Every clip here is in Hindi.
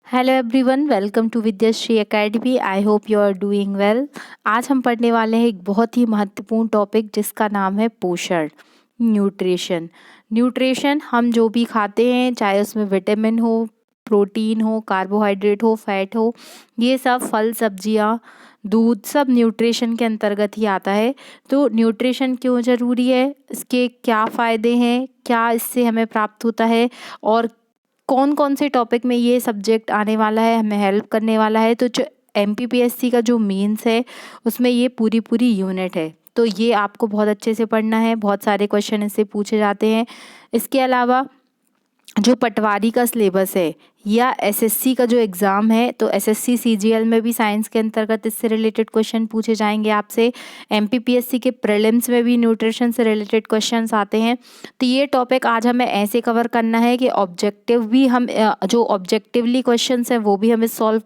Hello everyone, welcome to Vidyashree Academy. I hope you are doing well. आज हम पढ़ने वाले हैं एक बहुत ही महत्वपूर्ण टॉपिक जिसका नाम है पोषण, न्यूट्रिशन। न्यूट्रिशन हम जो भी खाते हैं, चाहे उसमें विटामिन हो, प्रोटीन हो, कार्बोहाइड्रेट हो, फैट हो, ये सब फल सब्जियाँ, दूध, सब न्यूट्रिशन के अंतर्गत ही आता है। तो न्यूट्रिशन क्यों ज़रूरी है, इसके क्या फ़ायदे हैं, क्या इससे हमें प्राप्त होता है और कौन कौन से टॉपिक में ये सब्जेक्ट आने वाला है, हमें हेल्प करने वाला है। तो जो एमपीपीएससी का जो मेंस है उसमें ये पूरी पूरी यूनिट है, तो ये आपको बहुत अच्छे से पढ़ना है। बहुत सारे क्वेश्चन इससे पूछे जाते हैं। इसके अलावा जो पटवारी का सिलेबस है या एसएससी का जो एग्ज़ाम है, तो एसएससी सीजीएल में भी साइंस के अंतर्गत इससे रिलेटेड क्वेश्चन पूछे जाएंगे आपसे। एमपीपीएससी के प्रीलिम्स में भी न्यूट्रिशन से रिलेटेड क्वेश्चंस आते हैं। तो ये टॉपिक आज हमें ऐसे कवर करना है कि ऑब्जेक्टिव भी हम जो ऑब्जेक्टिवली क्वेश्चंस हैं वो भी हमें सॉल्व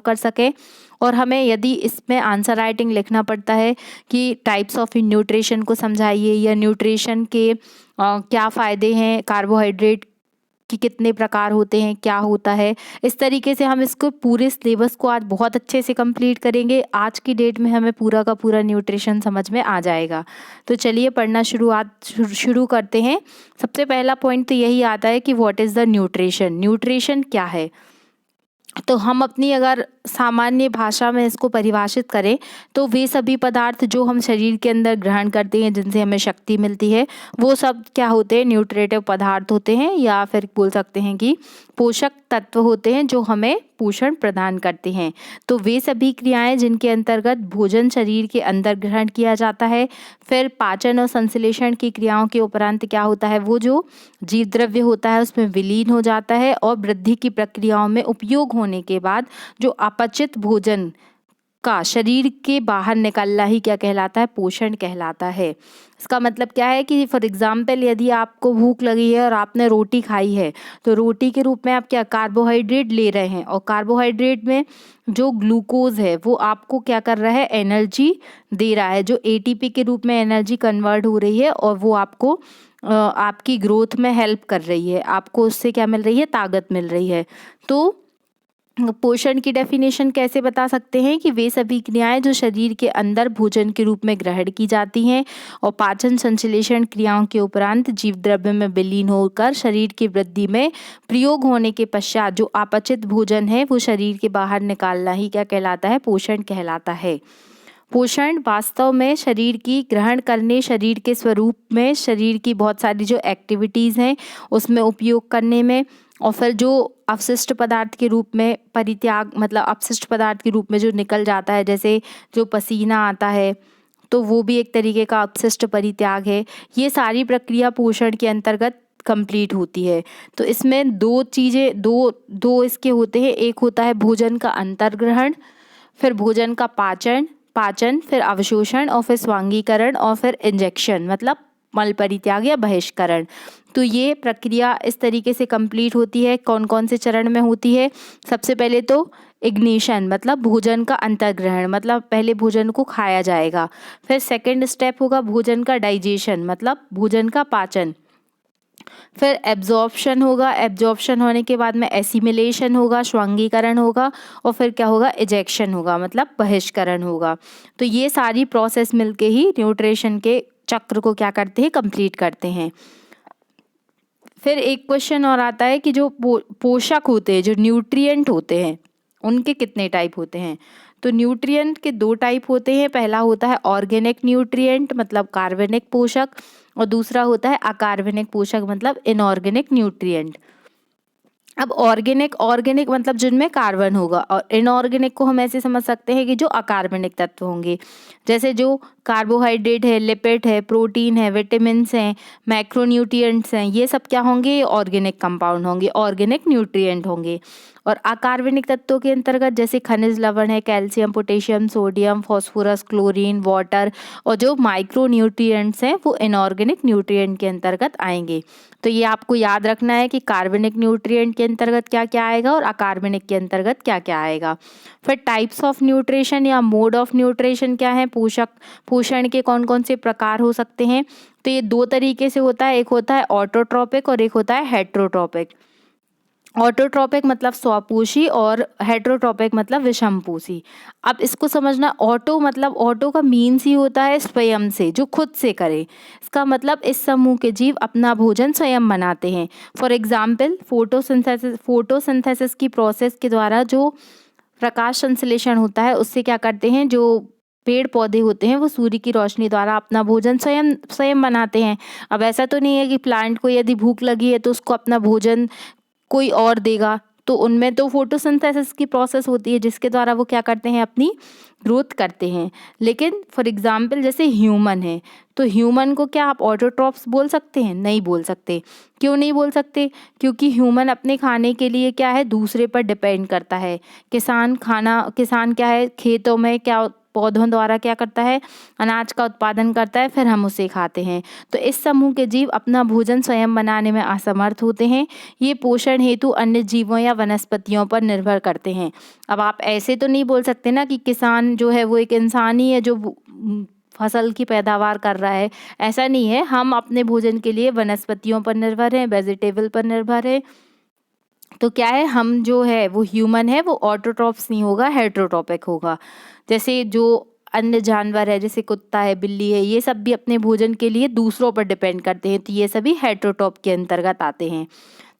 कर सकें। और हमें यदि इसमें आंसर राइटिंग लिखना पड़ता है कि टाइप्स ऑफ न्यूट्रिशन को समझाइए या न्यूट्रिशन के क्या फ़ायदे हैं, कार्बोहाइड्रेट कि कितने प्रकार होते हैं, क्या होता है, इस तरीके से हम इसको पूरे सिलेबस को आज बहुत अच्छे से कंप्लीट करेंगे। आज की डेट में हमें पूरा का पूरा न्यूट्रिशन समझ में आ जाएगा। तो चलिए पढ़ना शुरू करते हैं। सबसे पहला पॉइंट तो यही आता है कि what is the nutrition. Nutrition क्या है, तो हम अपनी अगर सामान्य भाषा में इसको परिभाषित करें तो वे सभी पदार्थ जो हम शरीर के अंदर ग्रहण करते हैं, जिनसे हमें शक्ति मिलती है, वो सब क्या होते हैं, न्यूट्रिटिव पदार्थ होते हैं, या फिर बोल सकते हैं कि पोषक तत्व होते हैं जो हमें पोषण प्रदान करते हैं। तो वे सभी क्रियाएं जिनके अंतर्गत भोजन शरीर के अंदर ग्रहण किया जाता है, फिर पाचन और संश्लेषण की क्रियाओं के उपरांत क्या होता है, वो जो जीव द्रव्य होता है उसमें विलीन हो जाता है और वृद्धि की प्रक्रियाओं में उपयोग होने के बाद जो अपचित भोजन का शरीर के बाहर निकलना ही क्या कहलाता है, पोषण कहलाता है। इसका मतलब क्या है कि फॉर एग्जाम्पल यदि आपको भूख लगी है और आपने रोटी खाई है, तो रोटी के रूप में आप क्या कार्बोहाइड्रेट ले रहे हैं, और कार्बोहाइड्रेट में जो ग्लूकोज है वो आपको क्या कर रहा है, एनर्जी दे रहा है, जो एटीपी के रूप में एनर्जी कन्वर्ट हो रही है और वो आपको आपकी ग्रोथ में हेल्प कर रही है, आपको उससे क्या मिल रही है, ताकत मिल रही है। तो पोषण की डेफिनेशन कैसे बता सकते हैं कि वे सभी क्रियाएं जो शरीर के अंदर भोजन के रूप में ग्रहण की जाती हैं और पाचन संश्लेषण क्रियाओं के उपरांत जीव द्रव्य में विलीन होकर शरीर की वृद्धि में प्रयोग होने के पश्चात जो अपचित भोजन है वो शरीर के बाहर निकालना ही क्या कहलाता है, पोषण कहलाता है। पोषण वास्तव में शरीर की ग्रहण करने, शरीर के स्वरूप में, शरीर की बहुत सारी जो एक्टिविटीज़ हैं उसमें उपयोग करने में, और फिर जो अवशिष्ट पदार्थ के रूप में परित्याग, मतलब अपशिष्ट पदार्थ के रूप में जो निकल जाता है, जैसे जो पसीना आता है तो वो भी एक तरीके का अपशिष्ट परित्याग है। ये सारी प्रक्रिया पोषण के अंतर्गत कंप्लीट होती है। तो इसमें दो चीज़ें, दो दो इसके होते हैं। एक होता है भोजन का अंतर्ग्रहण, फिर भोजन का पाचन, फिर अवशोषण, और फिर स्वांगीकरण, और फिर इंजेक्शन, मतलब मल परित्याग या बहिष्करण। तो ये प्रक्रिया इस तरीके से कंप्लीट होती है। कौन कौन से चरण में होती है, सबसे पहले तो इग्निशन, मतलब भोजन का अंतर्ग्रहण, मतलब पहले भोजन को खाया जाएगा। फिर सेकंड स्टेप होगा भोजन का डाइजेशन, मतलब भोजन का पाचन। फिर एब्जॉर्प्शन होगा, एब्जॉर्प्शन होने के बाद में एसिमिलेशन होगा, श्वंगीकरण होगा, और फिर क्या होगा, इजेक्शन होगा, मतलब बहिष्करण होगा। तो ये सारी प्रोसेस मिलके ही न्यूट्रिशन के चक्र को क्या करते हैं, कंप्लीट करते हैं। फिर एक क्वेश्चन और आता है कि जो पोषक होते हैं, जो न्यूट्रिएंट होते हैं, उनके कितने टाइप होते हैं। तो न्यूट्रिएंट के दो टाइप होते हैं। पहला होता है ऑर्गेनिक न्यूट्रिएंट, मतलब कार्बनिक पोषक, और दूसरा होता है अकार्बनिक पोषक, मतलब इनऑर्गेनिक न्यूट्रिएंट। अब ऑर्गेनिक मतलब जिनमें कार्बन होगा, और इनऑर्गेनिक को हम ऐसे समझ सकते हैं कि जो अकार्बनिक तत्व होंगे, जैसे जो कार्बोहाइड्रेट है, लिपिड है, प्रोटीन है, विटामिन्स हैं, मैक्रोन्यूट्रिएंट्स हैं, ये सब क्या होंगे, ऑर्गेनिक कंपाउंड होंगे, ऑर्गेनिक न्यूट्रिएंट होंगे। और अकार्बनिक तत्वों के अंतर्गत जैसे खनिज लवण है, calcium, potassium, sodium, phosphorus, chlorine, water, और जो माइक्रो न्यूट्रिएंट्स हैं वो इनऑर्गेनिक न्यूट्रिएंट के अंतर्गत आएंगे। तो ये आपको याद रखना है कि कार्बनिक न्यूट्रिएंट के अंतर्गत क्या क्या आएगा और अकार्बनिक के अंतर्गत क्या क्या आएगा। फिर टाइप्स ऑफ न्यूट्रिशन या मोड ऑफ न्यूट्रिशन क्या है, पोषण के कौन कौन से प्रकार हो सकते हैं। तो ये दो तरीके से होता है, एक होता है ऑटोट्रॉपिक और एक होता है हेट्रोट्रॉपिक। ऑटोट्रॉपिक मतलब स्वपोषी और हेटेरोट्रॉपिक मतलब विषमपोषी। अब इसको समझना, ऑटो मतलब ऑटो का मीन्स ही होता है स्वयं से, जो खुद से करे। इसका मतलब इस समूह के जीव अपना भोजन स्वयं बनाते हैं। फॉर एग्जाम्पल फोटोसिंथेसिस की प्रोसेस के द्वारा जो प्रकाश संश्लेषण होता है, उससे क्या करते हैं, जो पेड़ पौधे होते हैं वो सूर्य की रोशनी द्वारा अपना भोजन स्वयं स्वयं बनाते हैं। अब ऐसा तो नहीं है कि प्लांट को यदि भूख लगी है तो उसको अपना भोजन कोई और देगा, तो उनमें तो फोटोसिंथेसिस की प्रोसेस होती है जिसके द्वारा वो क्या करते हैं, अपनी ग्रोथ करते हैं। लेकिन फॉर एग्जांपल जैसे ह्यूमन है, तो ह्यूमन को क्या आप ऑटोट्रॉप्स बोल सकते हैं? नहीं बोल सकते। क्यों नहीं बोल सकते? क्योंकि ह्यूमन अपने खाने के लिए क्या है, दूसरे पर डिपेंड करता है। किसान क्या है, खेतों में क्या पौधों द्वारा क्या करता है, अनाज का उत्पादन करता है, फिर हम उसे खाते हैं। तो इस समूह के जीव अपना भोजन स्वयं बनाने में असमर्थ होते हैं। ये पोषण हेतु अन्य जीवों या वनस्पतियों पर निर्भर करते हैं। अब आप ऐसे तो नहीं बोल सकते ना कि किसान जो है वो एक इंसान ही है जो फसल की पैदावार कर रहा है। ऐसा नहीं है, हम अपने भोजन के लिए वनस्पतियों पर निर्भर हैं, वेजिटेबल पर निर्भर है। तो क्या है, हम जो है वो ह्यूमन है वो ऑटोट्रॉप्स नहीं होगा, हेटेरोट्रॉपिक होगा। जैसे जो अन्य जानवर है, जैसे कुत्ता है, बिल्ली है, ये सब भी अपने भोजन के लिए दूसरों पर डिपेंड करते हैं, तो ये सभी हेटेरोट्रॉप के अंतर्गत आते हैं।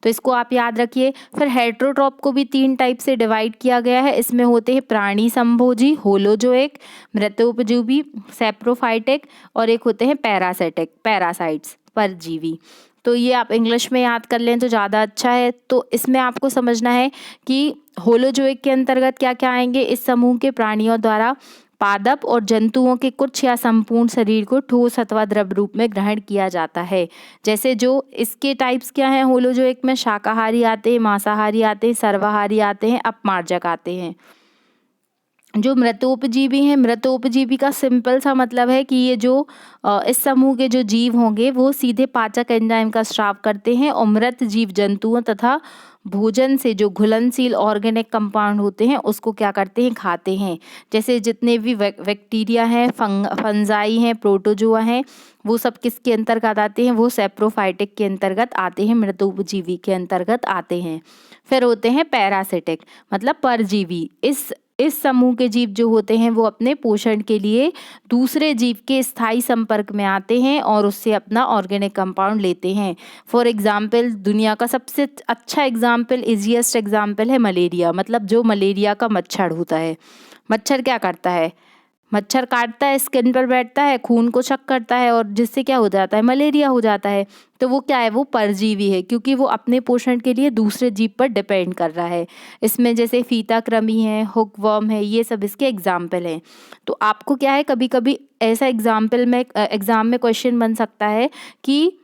तो इसको आप याद रखिए। फिर हेटेरोट्रॉप को भी 3 टाइप से डिवाइड किया गया है। इसमें होते हैं प्राणी संभोजी, होलोजोइक, मृतोपजीवी, सैप्रोफाइटिक, और एक होते हैं पैरासाइट्स, परजीवी। तो ये आप इंग्लिश में याद कर लें तो ज़्यादा अच्छा है। तो इसमें आपको समझना है कि होलोजोइक के अंतर्गत क्या क्या आएंगे। इस समूह के प्राणियों द्वारा पादप और जंतुओं के कुछ या संपूर्ण शरीर को ठोस अथवा द्रव रूप में ग्रहण किया जाता है। जैसे जो इसके टाइप्स क्या हैं, होलोजोइक में शाकाहारी आते हैं, मांसाहारी आते हैं, सर्वाहारी आते हैं, अपमार्जक आते हैं। जो मृतोपजीवी हैं, मृतोपजीवी का सिंपल सा मतलब है कि ये जो इस समूह के जो जीव होंगे वो सीधे पाचक एंजाइम का स्राव करते हैं और मृत जीव जंतुओं तथा भोजन से जो घुलनशील ऑर्गेनिक कंपाउंड होते हैं उसको क्या करते हैं, खाते हैं। जैसे जितने भी बैक्टीरिया हैं, फंजाई हैं, प्रोटोजोआ हैं, वो सब किसके अंतर्गत आते हैं, वो सैप्रोफाइटिक के अंतर्गत आते हैं, मृतोपजीवी के अंतर्गत आते हैं। फिर होते हैं पैरासिटिक मतलब परजीवी। इस समूह के जीव जो होते हैं वो अपने पोषण के लिए दूसरे जीव के स्थायी संपर्क में आते हैं और उससे अपना ऑर्गेनिक कंपाउंड लेते हैं। फॉर एग्जाम्पल, दुनिया का सबसे अच्छा एग्जाम्पल, इजिएस्ट एग्जाम्पल है मलेरिया। मतलब जो मलेरिया का मच्छर होता है, मच्छर क्या करता है, मच्छर काटता है, स्किन पर बैठता है, खून को शक करता है और जिससे क्या हो जाता है, मलेरिया हो जाता है। तो वो क्या है, वो परजीवी है क्योंकि वो अपने पोषण के लिए दूसरे जीव पर डिपेंड कर रहा है। इसमें जैसे फीताकृमि है, हुकवर्म है, ये सब इसके एग्जाम्पल हैं। तो आपको क्या है, कभी कभी ऐसा एग्जाम में क्वेश्चन बन सकता है कि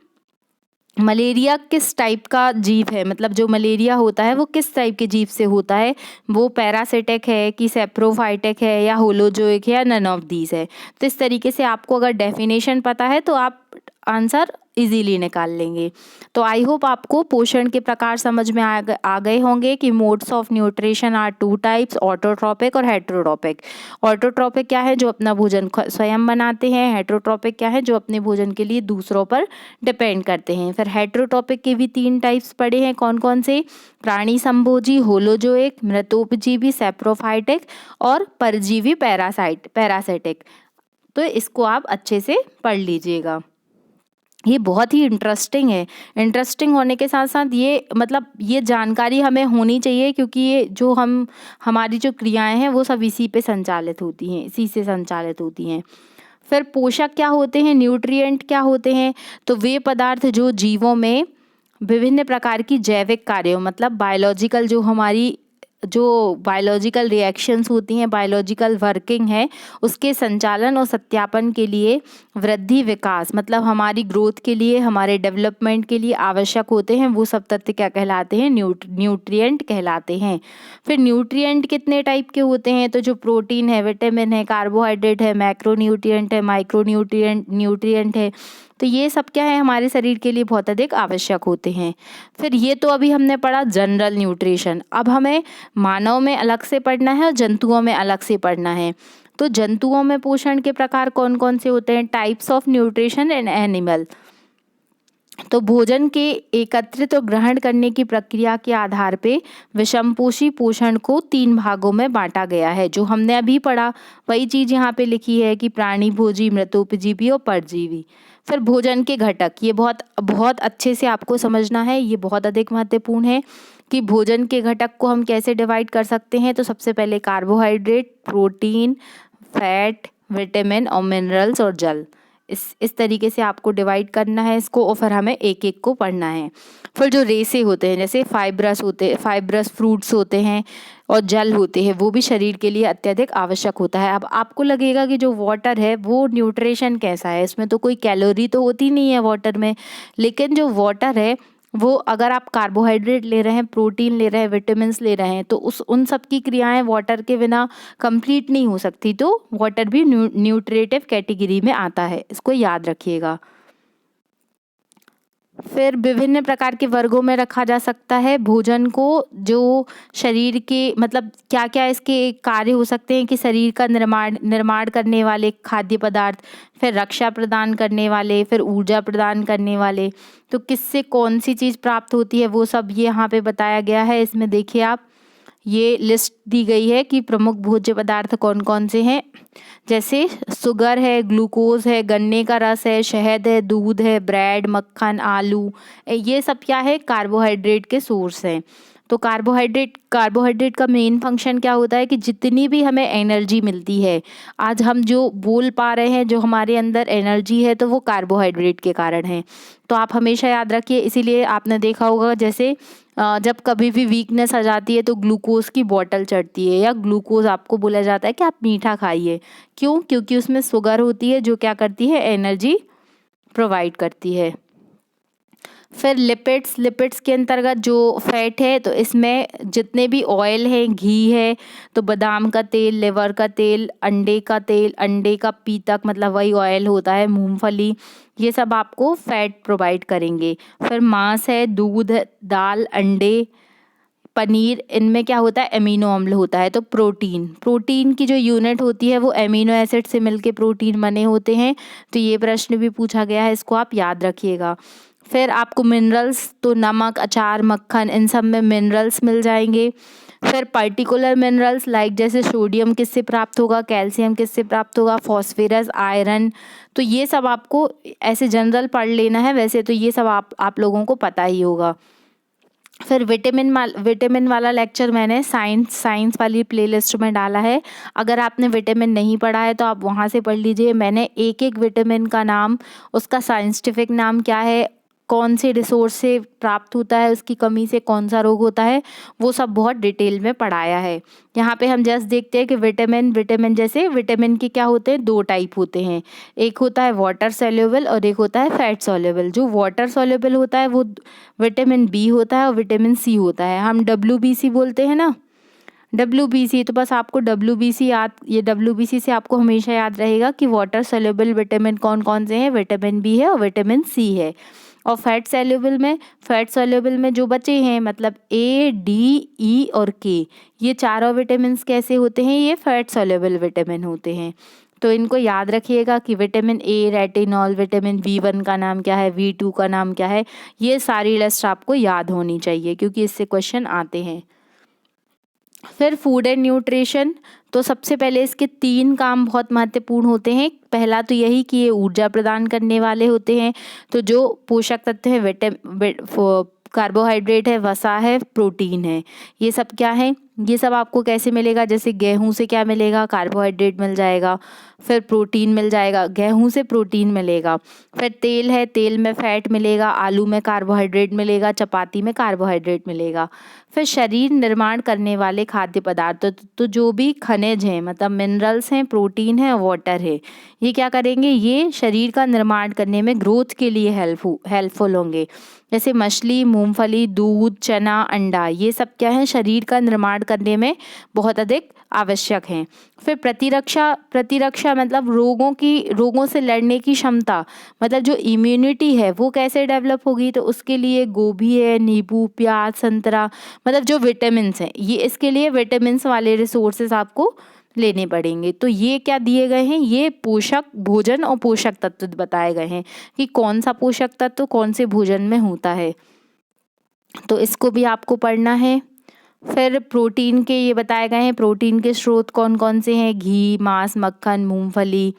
मलेरिया किस टाइप का जीव है, मतलब जो मलेरिया होता है वो किस टाइप के जीव से होता है, वो पैरासिटिक है कि सैप्रोफाइटिक है या होलोजोइक है या नन ऑफ दीज है। तो इस तरीके से आपको अगर डेफिनेशन पता है तो आप आंसर इजीली निकाल लेंगे। तो आई होप आपको पोषण के प्रकार समझ में आ गए होंगे कि modes of nutrition are 2 types, autotrophic और हेटेरोट्रॉपिक। ऑटोट्रॉपिक क्या है, जो अपना भोजन स्वयं बनाते हैं। हेटेरोट्रॉपिक क्या है, जो अपने भोजन के लिए दूसरों पर डिपेंड करते हैं। फिर हेटेरोट्रॉपिक के भी 3 टाइप्स पढ़े हैं, कौन कौन से, प्राणी संभोजी, होलोजोइक, मृतोपजीवी सैप्रोफाइटिक, और परजीवी पैरासिटिक। तो इसको आप अच्छे से पढ़ लीजिएगा। ये बहुत ही इंटरेस्टिंग है। इंटरेस्टिंग होने के साथ साथ ये मतलब ये जानकारी हमें होनी चाहिए क्योंकि ये जो हमारी जो क्रियाएं हैं वो सब इसी पे संचालित होती हैं, इसी से संचालित होती हैं। फिर पोषक क्या होते हैं, न्यूट्रिएंट क्या होते हैं, तो वे पदार्थ जो जीवों में विभिन्न प्रकार की जैविक कार्यों मतलब बायोलॉजिकल जो बायोलॉजिकल रिएक्शंस होती हैं, बायोलॉजिकल वर्किंग है, उसके संचालन और सत्यापन के लिए वृद्धि विकास मतलब हमारी ग्रोथ के लिए, हमारे डेवलपमेंट के लिए आवश्यक होते हैं, वो सब तत्व क्या कहलाते हैं, न्यूट्रिएंट कहलाते हैं। फिर न्यूट्रिएंट कितने टाइप के होते हैं, तो जो प्रोटीन है, विटामिन है, कार्बोहाइड्रेट है, मैक्रोन्यूट्रिएंट है, न्यूट्रिएंट है, तो ये सब क्या है, हमारे शरीर के लिए बहुत अधिक आवश्यक होते हैं। फिर ये तो अभी हमने पढ़ा जनरल न्यूट्रिशन। अब हमें मानव में अलग से पढ़ना है और जंतुओं में अलग से पढ़ना है। तो जंतुओं में पोषण के प्रकार कौन कौन से होते हैं, types of nutrition in animal. तो भोजन के एकत्रित और ग्रहण करने की प्रक्रिया के आधार पे विषमपोषी पोषण को 3 भागों में बांटा गया है। जो हमने अभी पढ़ा वही चीज़ यहाँ पे लिखी है कि प्राणी भोजी, मृतोपजीवी और परजीवी। फिर भोजन के घटक, ये बहुत बहुत अच्छे से आपको समझना है, ये बहुत अधिक महत्वपूर्ण है कि भोजन के घटक को हम कैसे डिवाइड कर सकते हैं। तो सबसे पहले कार्बोहाइड्रेट, प्रोटीन, फैट, विटामिन और मिनरल्स और जल, इस तरीके से आपको डिवाइड करना है इसको, और फिर हमें एक एक को पढ़ना है। फिर जो रेसे होते हैं, जैसे फाइब्रस फ्रूट्स होते हैं और जल होते हैं, वो भी शरीर के लिए अत्यधिक आवश्यक होता है। अब आपको लगेगा कि जो वाटर है वो न्यूट्रिशन कैसा है, इसमें तो कोई कैलोरी तो होती नहीं है वाटर में, लेकिन जो वाटर है वो, अगर आप कार्बोहाइड्रेट ले रहे हैं, प्रोटीन ले रहे हैं, विटामिन्स ले रहे हैं, तो उन सब की क्रियाएं वाटर के बिना कंप्लीट नहीं हो सकती। तो वाटर भी न्यूट्रिटिव कैटेगरी में आता है, इसको याद रखिएगा। फिर विभिन्न प्रकार के वर्गों में रखा जा सकता है भोजन को, जो शरीर के मतलब क्या क्या इसके कार्य हो सकते हैं कि शरीर का निर्माण करने वाले खाद्य पदार्थ, फिर रक्षा प्रदान करने वाले, फिर ऊर्जा प्रदान करने वाले। तो किससे कौन सी चीज़ प्राप्त होती है वो सब ये यहाँ पे बताया गया है। इसमें देखिए आप, ये लिस्ट दी गई है कि प्रमुख भोज्य पदार्थ कौन कौन से हैं। जैसे शुगर है, ग्लूकोज है, गन्ने का रस है, शहद है, दूध है, ब्रेड, मक्खन, आलू, ये सब क्या है, कार्बोहाइड्रेट के सोर्स हैं। तो कार्बोहाइड्रेट का मेन फंक्शन क्या होता है कि जितनी भी हमें एनर्जी मिलती है, आज हम जो बोल पा रहे हैं, जो हमारे अंदर एनर्जी है, तो वो कार्बोहाइड्रेट के कारण है। तो आप हमेशा याद रखिए, इसीलिए आपने देखा होगा जैसे जब कभी भी वीकनेस आ जाती है तो ग्लूकोज की बॉटल चढ़ती है, या ग्लूकोज आपको बोला जाता है कि आप मीठा खाइए। क्यों? क्योंकि उसमें शुगर होती है जो क्या करती है, एनर्जी प्रोवाइड करती है। फिर लिपिड्स के अंतर्गत जो फैट है, तो इसमें जितने भी ऑयल है, घी है, तो बादाम का तेल, लिवर का तेल, अंडे का पीतक मतलब वही ऑयल होता है, मूंगफली, ये सब आपको फैट प्रोवाइड करेंगे। फिर मांस है, दूध, दाल, अंडे, पनीर, इनमें क्या होता है, एमिनो अम्ल होता है। तो प्रोटीन की जो यूनिट होती है वो एमिनो एसिड से मिलके प्रोटीन बने होते हैं। तो ये प्रश्न भी पूछा गया है, इसको आप याद रखिएगा। फिर आपको मिनरल्स, तो नमक, अचार, मक्खन, इन सब में मिनरल्स मिल जाएंगे। फिर पर्टिकुलर मिनरल्स लाइक जैसे सोडियम किससे प्राप्त होगा, कैल्शियम किससे प्राप्त होगा, फॉस्फेरस, आयरन, तो ये सब आपको ऐसे जनरल पढ़ लेना है, वैसे तो ये सब आप लोगों को पता ही होगा। फिर विटामिन वाला लेक्चर मैंने साइंस वाली प्लेलिस्ट में डाला है। अगर आपने विटामिन नहीं पढ़ा है तो आप वहाँ से पढ़ लीजिए। मैंने एक एक विटामिन का नाम, उसका साइंटिफिक नाम क्या है, कौन से रिसोर्स से प्राप्त होता है, उसकी कमी से कौन सा रोग होता है, वो सब बहुत डिटेल में पढ़ाया है। यहाँ पे हम जस्ट देखते हैं कि विटामिन जैसे विटामिन के क्या होते हैं, 2 टाइप होते हैं। एक होता है वाटर सॉल्युबल और एक होता है फैट सॉल्युबल। जो वाटर सॉल्युबल होता है वो विटामिन बी होता है और विटामिन सी होता है। हम WBC बोलते हैं ना, WBC, तो बस आपको WBC से आपको हमेशा याद रहेगा कि वाटर सॉल्युबल विटामिन कौन कौन से हैं, विटामिन बी है और विटामिन सी है। और फैट सॉल्युबल में जो बचे हैं, मतलब A, D, E और K, ये चारों विटामिन कैसे होते हैं, ये फैट सॉल्युबल विटामिन होते हैं। तो इनको याद रखिएगा कि vitamin A retinol, vitamin B1 का नाम क्या है, B2 का नाम क्या है, ये सारी लिस्ट आपको याद होनी चाहिए क्योंकि इससे क्वेश्चन आते हैं। फिर फूड एंड न्यूट्रिशन, तो सबसे पहले इसके 3 काम बहुत महत्वपूर्ण होते हैं। पहला तो यही कि ये ऊर्जा प्रदान करने वाले होते हैं। तो जो पोषक तत्व है, कार्बोहाइड्रेट है, वसा है, प्रोटीन है, ये सब क्या है, ये सब आपको कैसे मिलेगा, जैसे गेहूं से क्या मिलेगा, कार्बोहाइड्रेट मिल जाएगा। फिर प्रोटीन मिल जाएगा, गेहूं से प्रोटीन मिलेगा। फिर तेल है, तेल में फैट मिलेगा, आलू में कार्बोहाइड्रेट मिलेगा, चपाती में कार्बोहाइड्रेट मिलेगा। फिर शरीर निर्माण करने वाले खाद्य पदार्थ, तो जो भी खनिज हैं, मतलब मिनरल्स हैं, प्रोटीन है, वाटर है, ये क्या करेंगे, ये शरीर का निर्माण करने में, ग्रोथ के लिए हेल्पफुल होंगे। जैसे मछली, मूंगफली, दूध, चना, अंडा, ये सब क्या है, शरीर का निर्माण करने में बहुत अधिक आवश्यक हैं। फिर प्रतिरक्षा मतलब रोगों से लड़ने की क्षमता, मतलब जो इम्यूनिटी है वो कैसे डेवलप होगी, तो उसके लिए गोभी है, नींबू, प्याज, संतरा, मतलब जो विटामिन्स हैं, ये इसके लिए विटामिन्स वाले रिसोर्सेज आपको लेने पड़ेंगे। तो ये क्या दिए गए हैं, ये पोषक भोजन और पोषक तत्व बताए गए हैं कि कौन सा पोषक तत्व कौन से भोजन में होता है, तो इसको भी आपको पढ़ना है। फिर प्रोटीन के ये बताए गए हैं, प्रोटीन के स्रोत कौन कौन से हैं, घी, मांस, मक्खन, मूंगफली,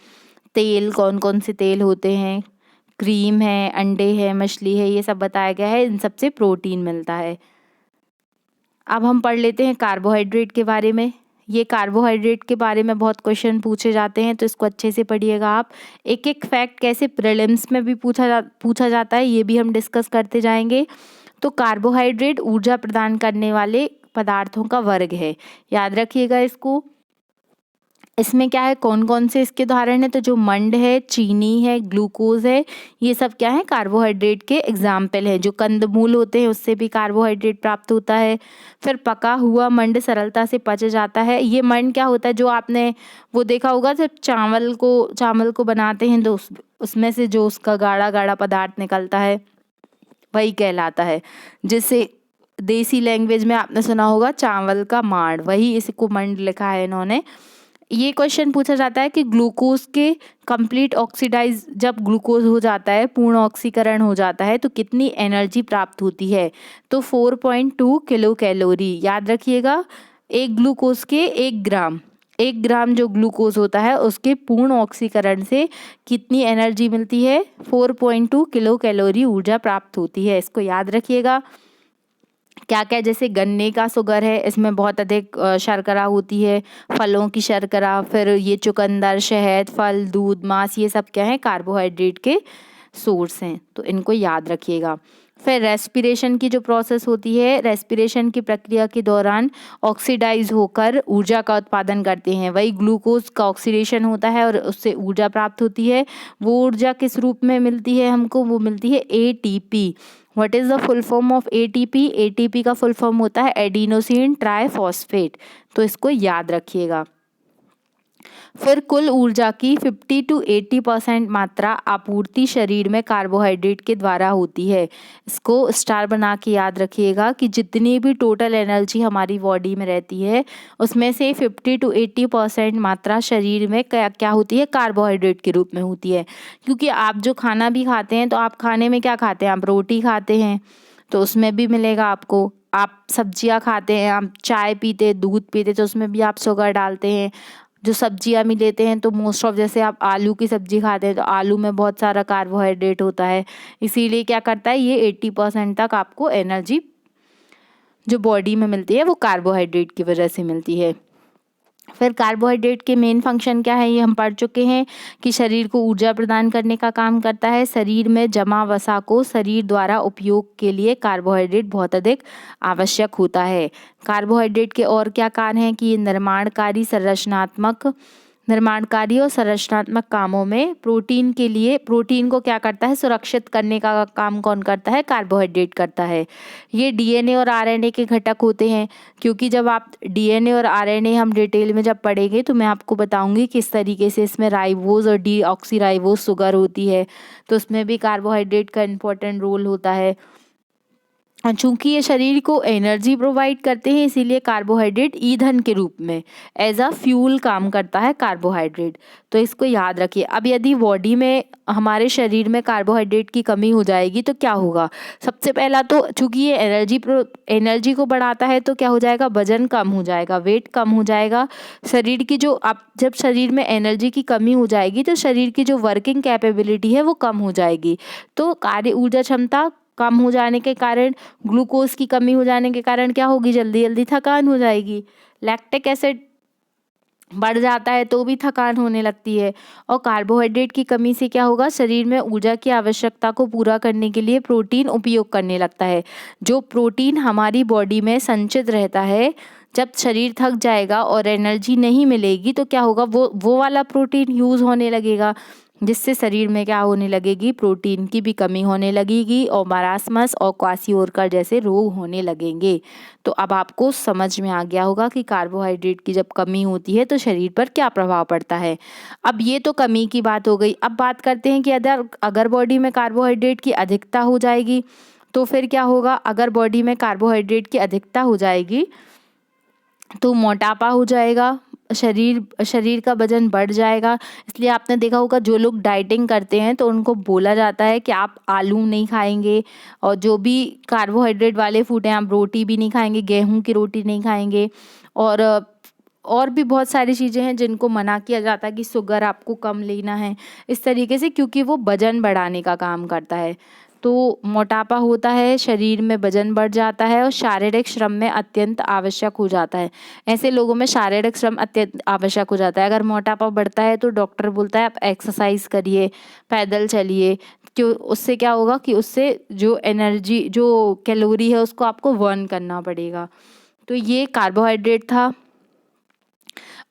तेल कौन कौन से तेल होते हैं, क्रीम है, अंडे है, मछली है, ये सब बताया गया है, इन सब से प्रोटीन मिलता है। अब हम पढ़ लेते हैं कार्बोहाइड्रेट के बारे में। ये कार्बोहाइड्रेट के बारे में बहुत क्वेश्चन पूछे जाते हैं, तो इसको अच्छे से पढ़िएगा आप। एक एक फैक्ट कैसे प्रीलिम्स में भी पूछा जाता है, ये भी हम डिस्कस करते जाएंगे। तो कार्बोहाइड्रेट ऊर्जा प्रदान करने वाले पदार्थों का वर्ग है, याद रखिएगा इसको। इसमें क्या है, कौन कौन से इसके उदाहरण है, तो जो मंड है, चीनी है, ग्लूकोज है, ये सब क्या है, कार्बोहाइड्रेट के एग्जाम्पल है। जो कंदमूल होते हैं उससे भी कार्बोहाइड्रेट प्राप्त होता है। फिर पका हुआ मंड सरलता से पच जाता है। ये मंड क्या होता है, जो आपने वो देखा होगा जब चावल को बनाते हैं तो उसमें से जो उसका गाढ़ा गाढ़ा पदार्थ निकलता है वही कहलाता है, जिसे देसी लैंग्वेज में आपने सुना होगा चावल का माड़, वही इसको मंड लिखा है इन्होंने। ये क्वेश्चन पूछा जाता है कि ग्लूकोज के कंप्लीट ऑक्सीडाइज, जब ग्लूकोज हो जाता है, पूर्ण ऑक्सीकरण हो जाता है, तो कितनी एनर्जी प्राप्त होती है, तो 4.2 किलो कैलोरी। याद रखिएगा, एक ग्लूकोज के 1 ग्राम जो ग्लूकोज होता है उसके पूर्ण ऑक्सीकरण से कितनी एनर्जी मिलती है, 4.2 किलो कैलोरी ऊर्जा प्राप्त होती है। इसको याद रखिएगा। क्या क्या, जैसे गन्ने का शुगर है, इसमें बहुत अधिक शर्करा होती है, फलों की शर्करा, फिर ये चुकंदर, शहद, फल, दूध, मांस, ये सब क्या है, कार्बोहाइड्रेट के सोर्स हैं, तो इनको याद रखिएगा। फिर रेस्पिरेशन की जो प्रोसेस होती है, रेस्पिरेशन की प्रक्रिया के दौरान ऑक्सीडाइज होकर ऊर्जा का उत्पादन करते हैं, वही ग्लूकोज का ऑक्सीडेशन होता है और उससे ऊर्जा प्राप्त होती है। वो ऊर्जा किस रूप में मिलती है हमको, वो मिलती है ATP। What is the full form of ATP? ATP का फुल फॉर्म होता है एडिनोसिन ट्राइफॉस्फेट, तो इसको याद रखिएगा। फिर कुल ऊर्जा की 50 to 80% मात्रा आपूर्ति शरीर में कार्बोहाइड्रेट के द्वारा होती है। इसको स्टार बना के याद रखिएगा कि जितनी भी टोटल एनर्जी हमारी बॉडी में रहती है उसमें से 50 to 80% मात्रा शरीर में क्या होती है, कार्बोहाइड्रेट के रूप में होती है। क्योंकि आप जो खाना भी खाते हैं, तो आप खाने में क्या खाते हैं, आप रोटी खाते हैं तो उसमें भी मिलेगा आपको। आप सब्जियां खाते हैं, आप चाय पीते, दूध पीते, तो उसमें भी आप शुगर डालते हैं। जो सब्जियां भी लेते हैं तो मोस्ट ऑफ, जैसे आप आलू की सब्जी खाते हैं तो आलू में बहुत सारा कार्बोहाइड्रेट होता है, इसीलिए क्या करता है, ये 80% तक आपको एनर्जी जो बॉडी में मिलती है वो कार्बोहाइड्रेट की वजह से मिलती है। फिर कार्बोहाइड्रेट के मेन फंक्शन क्या है, ये हम पढ़ चुके हैं कि शरीर को ऊर्जा प्रदान करने का काम करता है। शरीर में जमा वसा को शरीर द्वारा उपयोग के लिए कार्बोहाइड्रेट बहुत अधिक आवश्यक होता है। कार्बोहाइड्रेट के और क्या कार्य हैं कि ये निर्माणकारी और संरचनात्मक कामों में प्रोटीन को क्या करता है, सुरक्षित करने का काम कौन करता है, कार्बोहाइड्रेट करता है। ये DNA और RNA के घटक होते हैं, क्योंकि जब आप DNA और RNA हम डिटेल में जब पढ़ेंगे तो मैं आपको बताऊंगी किस तरीके से इसमें राइबोज और डीऑक्सीराइबोज शुगर होती है, तो उसमें भी कार्बोहाइड्रेट का इम्पोर्टेंट रोल होता है। चूंकि ये शरीर को एनर्जी प्रोवाइड करते हैं, इसीलिए कार्बोहाइड्रेट ईंधन के रूप में एज अ फ्यूल काम करता है कार्बोहाइड्रेट, तो इसको याद रखिए। अब यदि बॉडी में, हमारे शरीर में कार्बोहाइड्रेट की कमी हो जाएगी तो क्या होगा, सबसे पहला तो चूंकि ये एनर्जी को बढ़ाता है तो क्या हो जाएगा, वजन कम हो जाएगा, वेट कम हो जाएगा। शरीर की जो, अब जब शरीर में एनर्जी की कमी हो जाएगी तो शरीर की जो वर्किंग कैपेबिलिटी है वो कम हो जाएगी, तो कार्य ऊर्जा क्षमता कम हो जाने के कारण, ग्लूकोज की कमी हो जाने के कारण क्या होगी, जल्दी जल्दी थकान हो जाएगी। लैक्टिक एसिड बढ़ जाता है तो भी थकान होने लगती है। और कार्बोहाइड्रेट की कमी से क्या होगा, शरीर में ऊर्जा की आवश्यकता को पूरा करने के लिए प्रोटीन उपयोग करने लगता है। जो प्रोटीन हमारी बॉडी में संचित रहता है, जब शरीर थक जाएगा और एनर्जी नहीं मिलेगी तो क्या होगा, वो वाला प्रोटीन यूज़ होने लगेगा, जिससे शरीर में क्या होने लगेगी, प्रोटीन की भी कमी होने लगेगी और मरासमस और क्वाशियोरकर जैसे रोग होने लगेंगे। तो अब आपको समझ में आ गया होगा कि कार्बोहाइड्रेट की जब कमी होती है तो शरीर पर क्या प्रभाव पड़ता है। अब ये तो कमी की बात हो गई। अब बात करते हैं कि अगर बॉडी में कार्बोहाइड्रेट की अधिकता हो जाएगी तो फिर क्या होगा। अगर बॉडी में कार्बोहाइड्रेट की अधिकता हो जाएगी तो मोटापा हो जाएगा, शरीर का वजन बढ़ जाएगा। इसलिए आपने देखा होगा जो लोग डाइटिंग करते हैं तो उनको बोला जाता है कि आप आलू नहीं खाएंगे, और जो भी कार्बोहाइड्रेट वाले फूड हैं आप रोटी भी नहीं खाएंगे, गेहूं की रोटी नहीं खाएंगे, और भी बहुत सारी चीज़ें हैं जिनको मना किया जाता है कि शुगर आपको कम लेना है, इस तरीके से, क्योंकि वो वजन बढ़ाने का काम करता है। तो मोटापा होता है, शरीर में वजन बढ़ जाता है और शारीरिक श्रम में अत्यंत आवश्यक हो जाता है। ऐसे लोगों में शारीरिक श्रम अत्यंत आवश्यक हो जाता है। अगर मोटापा बढ़ता है तो डॉक्टर बोलता है आप एक्सरसाइज करिए, पैदल चलिए, क्यों, उससे क्या होगा कि उससे जो एनर्जी, जो कैलोरी है उसको आपको बर्न करना पड़ेगा। तो ये कार्बोहाइड्रेट था।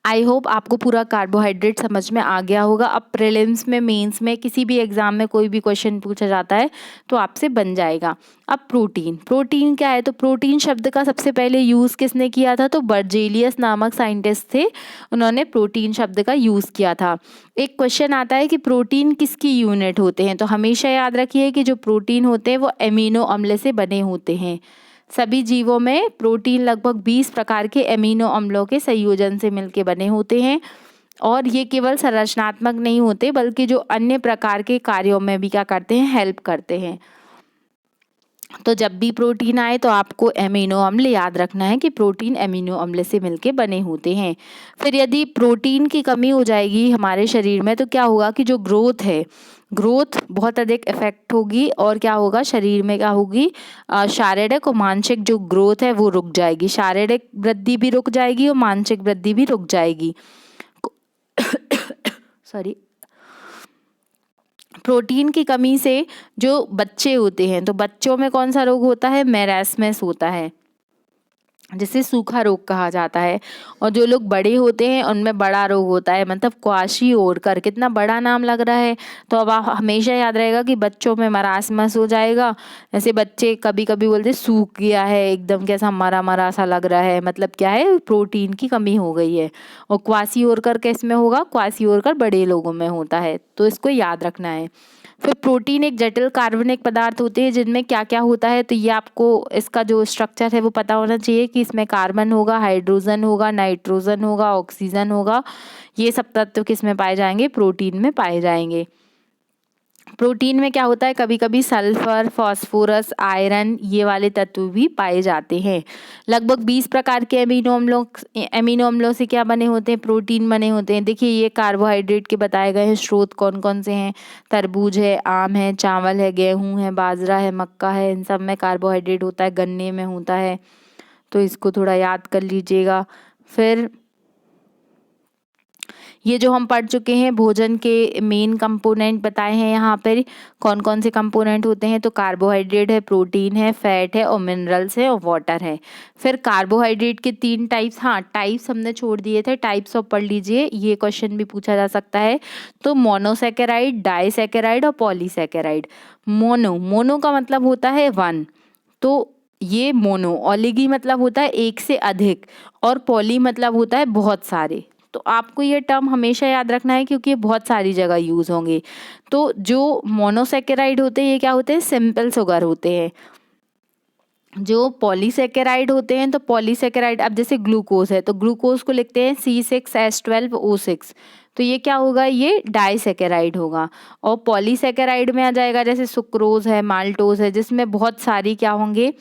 आई होप आपको पूरा कार्बोहाइड्रेट समझ में आ गया होगा। अब प्रीलिम्स में, मेंस में, किसी भी एग्जाम में कोई भी क्वेश्चन पूछा जाता है तो आपसे बन जाएगा। अब प्रोटीन, प्रोटीन क्या है? तो प्रोटीन शब्द का सबसे पहले यूज़ किसने किया था? तो बर्जेलियस नामक साइंटिस्ट थे, उन्होंने प्रोटीन शब्द का यूज़ किया था। एक क्वेश्चन आता है कि प्रोटीन किसकी यूनिट होते हैं, तो हमेशा याद रखिए कि जो प्रोटीन होते हैं वो एमिनो अम्ल से बने होते हैं। सभी जीवों में प्रोटीन लगभग 20 प्रकार के एमिनो अम्लों के संयोजन से मिलके बने होते हैं, और ये केवल संरचनात्मक नहीं होते बल्कि जो अन्य प्रकार के कार्यों में भी क्या करते हैं, हेल्प करते हैं। तो जब भी प्रोटीन आए तो आपको एमिनो अम्ल याद रखना है कि प्रोटीन एमिनो अम्ल से मिलके बने होते हैं। फिर यदि प्रोटीन की कमी हो जाएगी हमारे शरीर में तो क्या होगा कि जो ग्रोथ है, ग्रोथ बहुत अधिक इफेक्ट होगी, और क्या होगा, शरीर में क्या होगी, शारीरिक और मानसिक जो ग्रोथ है वो रुक जाएगी। शारीरिक वृद्धि भी रुक जाएगी और मानसिक वृद्धि भी रुक जाएगी। सॉरी। प्रोटीन की कमी से जो बच्चे होते हैं, तो बच्चों में कौन सा रोग होता है? मैरास्मस होता है, जिसे सूखा रोग कहा जाता है। और जो लोग बड़े होते हैं उनमें बड़ा रोग होता है, मतलब क्वाशीओरकर, कितना बड़ा नाम लग रहा है। तो अब आप हमेशा याद रहेगा कि बच्चों में मरासमस हो जाएगा। जैसे बच्चे कभी कभी बोलते सूख गया है, एकदम कैसा मरा मरा सा लग रहा है, मतलब क्या है, प्रोटीन की कमी हो गई है। और क्वाशीओरकर किस में होगा? क्वाशीओरकर बड़े लोगों में होता है, तो इसको याद रखना है। फिर प्रोटीन एक जटिल कार्बनिक पदार्थ होते हैं जिनमें क्या क्या होता है, तो ये आपको इसका जो स्ट्रक्चर है वो पता होना चाहिए कि इसमें कार्बन होगा, हाइड्रोजन होगा, नाइट्रोजन होगा, ऑक्सीजन होगा। ये सब तत्व किस में पाए जाएंगे? प्रोटीन में पाए जाएंगे। प्रोटीन में क्या होता है, कभी कभी सल्फर, फास्फोरस, आयरन, ये वाले तत्व भी पाए जाते हैं। लगभग 20 प्रकार के एमिनो अम्लों से क्या बने होते हैं? प्रोटीन बने होते हैं। देखिए ये कार्बोहाइड्रेट के बताए गए हैं स्रोत कौन कौन से हैं। तरबूज है, आम है, चावल है, गेहूं है, बाजरा है, मक्का है, इन सब में कार्बोहाइड्रेट होता है, गन्ने में होता है। तो इसको थोड़ा याद कर लीजिएगा। फिर ये जो हम पढ़ चुके हैं, भोजन के मेन कंपोनेंट बताए हैं यहाँ पर कौन कौन से कंपोनेंट होते हैं। तो कार्बोहाइड्रेट है, प्रोटीन है, फैट है, और मिनरल्स है, और वाटर है। फिर कार्बोहाइड्रेट के 3 टाइप्स, हाँ टाइप्स हमने छोड़ दिए थे, टाइप्स ऑफ पढ़ लीजिए, ये क्वेश्चन भी पूछा जा सकता है। तो मोनोसैकेराइड, डाइसैकेराइड और पॉलीसैकेराइड। मोनो का मतलब होता है 1, तो ये मोनो। ओलिगी मतलब होता है एक से अधिक, और पॉली मतलब होता है बहुत सारे। तो आपको ये टर्म हमेशा याद रखना है क्योंकि ये बहुत सारी जगह यूज होंगे। तो जो मोनोसैकेराइड होते हैं ये क्या होते हैं? सिंपल शुगर होते हैं। जो पॉलीसैकेराइड होते हैं, तो पॉलीसैकेराइड, अब जैसे ग्लूकोज है तो ग्लूकोज को लिखते हैं C6H12O6, तो ये क्या होगा? ये डाइसैकेराइड होगा। और पॉलीसैकेराइड में आ जाएगा जैसे सुक्रोज है, माल्टोज है, जिसमें बहुत सारी क्या होंगे,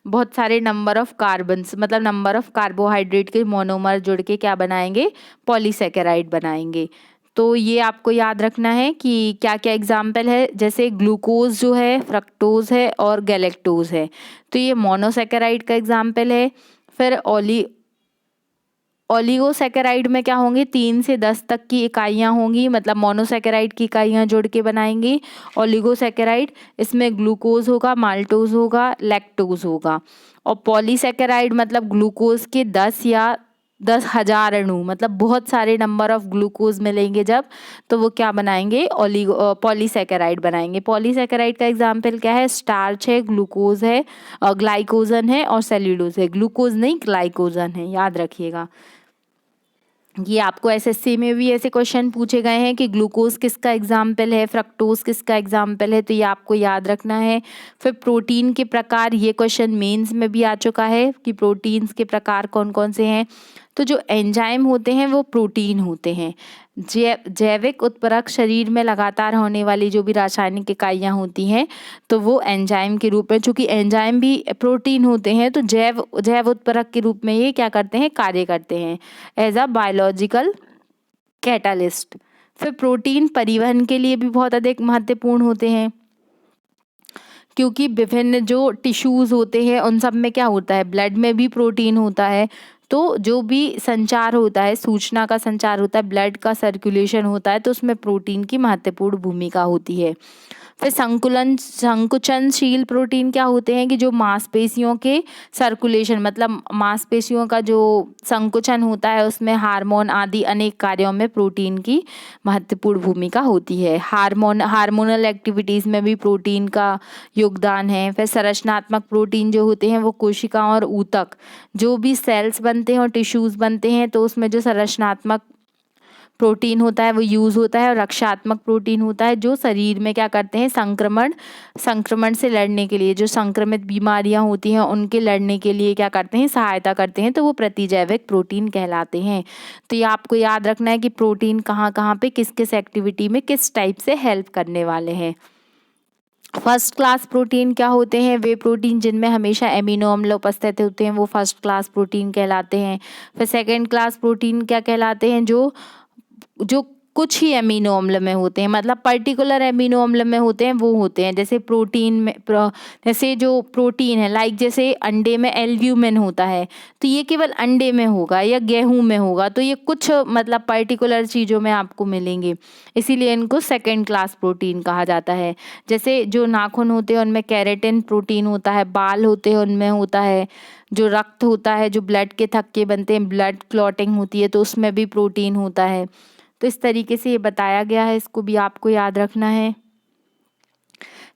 बहुत सारे नंबर ऑफ कार्बन्स, मतलब नंबर ऑफ कार्बोहाइड्रेट के मोनोमर जुड़ के क्या बनाएंगे? पॉलीसैकेराइड बनाएंगे। तो ये आपको याद रखना है कि क्या क्या एग्जाम्पल है, जैसे ग्लूकोज जो है, फ्रक्टोज है, और गैलेक्टोज है, तो ये मोनोसैकेराइड का एग्जाम्पल है। फिर ओलिगोसैकेराइड में क्या होंगे? 3 से 10 तक की इकाइयाँ होंगी, मतलब मोनोसैकेराइड की इकाइयाँ जोड़ के बनाएंगे ओलिगोसैकेराइड। इसमें ग्लूकोज होगा, माल्टोज होगा, लैक्टोज होगा। और पॉलीसैकेराइड मतलब ग्लूकोज के 10 या 10,000 अणु, मतलब बहुत सारे नंबर ऑफ ग्लूकोज मिलेंगे जब, तो वो क्या बनाएंगे? पॉलीसैकेराइड बनाएंगे। पॉलीसैकेराइड का एग्जाम्पल क्या है? स्टार्च है, ग्लूकोज है, ग्लाइकोजन है, और सेल्यूलोज है। ग्लूकोज नहीं, ग्लाइकोजन है, याद रखिएगा। ये आपको एसएससी में भी ऐसे क्वेश्चन पूछे गए हैं कि ग्लूकोज किसका एग्जाम्पल है, फ्रक्टोज किसका एग्जाम्पल है, तो ये आपको याद रखना है। फिर प्रोटीन के प्रकार, ये क्वेश्चन मेंस में भी आ चुका है कि प्रोटीन्स के प्रकार कौन कौन से हैं। तो जो एंजाइम होते हैं वो प्रोटीन होते हैं। जैविक उत्प्रेरक, शरीर में लगातार होने वाली जो भी रासायनिक इकाइयाँ होती हैं तो वो एंजाइम के रूप में, चूँकि एंजाइम भी प्रोटीन होते हैं तो जैव उत्प्रेरक के रूप में ये क्या करते हैं, कार्य करते हैं एज अ बायोलॉजिकल कैटालिस्ट। फिर प्रोटीन परिवहन के लिए भी बहुत अधिक महत्वपूर्ण होते हैं, क्योंकि विभिन्न जो टिश्यूज़ होते हैं उन सब में क्या होता है, ब्लड में भी प्रोटीन होता है। तो जो भी संचार होता है, सूचना का संचार होता है, ब्लड का सर्कुलेशन होता है, तो उसमें प्रोटीन की महत्वपूर्ण भूमिका होती है। फिर संकुचनशील प्रोटीन क्या होते हैं कि जो मांसपेशियों के सर्कुलेशन, मतलब मांसपेशियों का जो संकुचन होता है उसमें हार्मोन आदि अनेक कार्यों में प्रोटीन की महत्वपूर्ण भूमिका होती है। हार्मोनल एक्टिविटीज़ में भी प्रोटीन का योगदान है। फिर संरचनात्मक प्रोटीन जो होते हैं वो कोशिकाओं और ऊतक, जो भी सेल्स बनते हैं और टिश्यूज़ बनते हैं तो उसमें जो संरचनात्मक प्रोटीन होता है वो यूज़ होता है, और रक्षात्मक प्रोटीन होता है जो शरीर में क्या करते हैं, संक्रमण से लड़ने के लिए, जो संक्रमित बीमारियां होती हैं उनके लड़ने के लिए क्या करते हैं, सहायता करते हैं, तो वो प्रतिजैविक प्रोटीन कहलाते हैं। तो ये आपको याद रखना है कि प्रोटीन कहाँ कहाँ पे किस किस एक्टिविटी में किस टाइप से हेल्प करने वाले हैं। फर्स्ट क्लास प्रोटीन क्या होते हैं, वे प्रोटीन जिनमें हमेशा एमिनो अम्ल उपस्थित होते हैं वो फर्स्ट क्लास प्रोटीन कहलाते हैं। फिर सेकेंड क्लास प्रोटीन क्या कहलाते हैं, जो कुछ ही एमिनो अम्ल में होते हैं, मतलब पर्टिकुलर एमिनो अम्ल में होते हैं, वो होते हैं। जैसे प्रोटीन में जैसे जो प्रोटीन है, लाइक जैसे अंडे में एल्ब्यूमिन होता है तो ये केवल अंडे में होगा या गेहूं में होगा, तो ये कुछ मतलब पर्टिकुलर चीज़ों में आपको मिलेंगे, इसीलिए इनको सेकेंड क्लास प्रोटीन कहा जाता है। जैसे जो नाखून होते हैं उनमें केराटिन प्रोटीन होता है, बाल होते हैं उनमें होता है, जो रक्त होता है, जो ब्लड के थक्के बनते हैं, ब्लड क्लॉटिंग होती है तो उसमें भी प्रोटीन होता है। तो इस तरीके से ये बताया गया है, इसको भी आपको याद रखना है।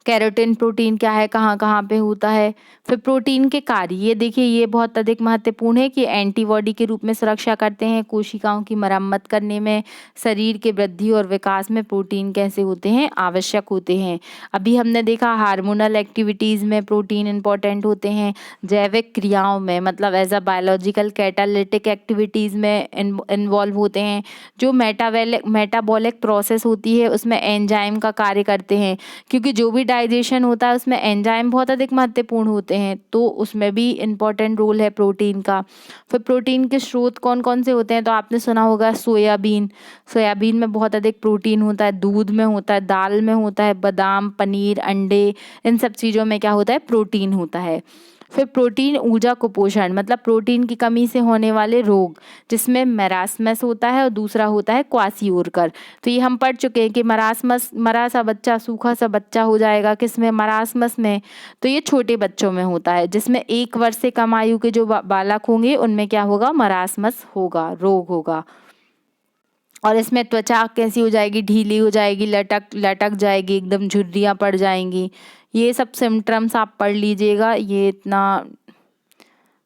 कैरोटीन प्रोटीन क्या है, कहाँ कहाँ पे होता है। फिर प्रोटीन के कार्य, ये देखिए ये बहुत अधिक महत्वपूर्ण है कि एंटीबॉडी के रूप में सुरक्षा करते हैं, कोशिकाओं की मरम्मत करने में, शरीर के वृद्धि और विकास में प्रोटीन कैसे होते हैं, आवश्यक होते हैं। अभी हमने देखा हार्मोनल एक्टिविटीज़ में प्रोटीन इंपॉर्टेंट होते हैं, जैविक क्रियाओं में मतलब as a biological catalytic activities में इन्वॉल्व होते हैं। जो मेटाबॉलिक प्रोसेस होती है उसमें एंजाइम का कार्य करते हैं, क्योंकि जो भी डाइजेशन होता है उसमें एंजाइम बहुत अधिक महत्वपूर्ण होते हैं, तो उसमें भी इम्पोर्टेंट रोल है प्रोटीन का। फिर प्रोटीन के स्रोत कौन कौन से होते हैं, तो आपने सुना होगा सोयाबीन में बहुत अधिक प्रोटीन होता है, दूध में होता है, दाल में होता है, बादाम, पनीर, अंडे, इन सब चीज़ों में क्या होता है, प्रोटीन होता है। फिर प्रोटीन ऊर्जा कुपोषण, मतलब प्रोटीन की कमी से होने वाले रोग, जिसमें मेरास्मस होता है और दूसरा होता है क्वासियोरकर। तो ये हम पढ़ चुके हैं कि मरा सा बच्चा, सूखा सा बच्चा हो जाएगा किसमें, मरासमस में। तो ये छोटे बच्चों में होता है, जिसमें 1 वर्ष से कम आयु के जो बालक होंगे उनमें क्या होगा, मरासमस होगा, रोग होगा। और इसमें त्वचा कैसी हो जाएगी, ढीली हो जाएगी, लटक जाएगी, एकदम झुर्रियाँ पड़ जाएंगी। ये सब सिम्टम्स आप पढ़ लीजिएगा, ये इतना।